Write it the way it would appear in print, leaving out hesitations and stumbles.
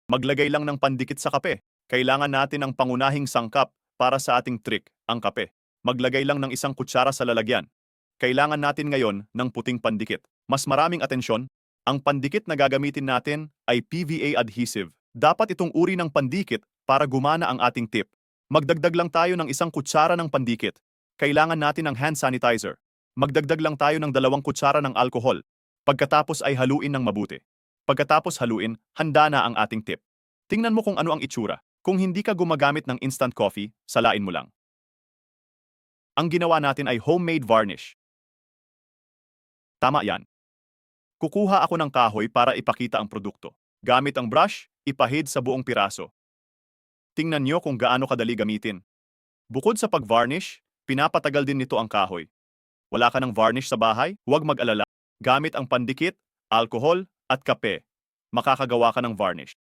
Maglagay lang ng pandikit sa kape. Kailangan natin ang pangunahing sangkap para sa ating trick, ang kape. Maglagay lang ng 1 kutsara sa lalagyan. Kailangan natin ngayon ng puting pandikit. Mas maraming atensyon, ang pandikit na gagamitin natin ay PVA adhesive. Dapat itong uri ng pandikit para gumana ang ating tip. Magdagdag lang tayo ng 1 kutsara ng pandikit. Kailangan natin ng hand sanitizer. Magdagdag lang tayo ng 2 kutsara ng alkohol. Pagkatapos ay haluin ng mabuti. Pagkatapos haluin, handa na ang ating tip. Tingnan mo kung ano ang itsura. Kung hindi ka gumagamit ng instant coffee, salain mo lang. Ang ginawa natin ay homemade varnish. Tama yan. Kukuha ako ng kahoy para ipakita ang produkto. Gamit ang brush, ipahid sa buong piraso. Tingnan nyo kung gaano kadali gamitin. Bukod sa pag-varnish, pinapatagal din nito ang kahoy. Wala ka ng varnish sa bahay? Huwag mag-alala. Gamit ang pandikit, alkohol, at kape, makakagawa ka ng varnish.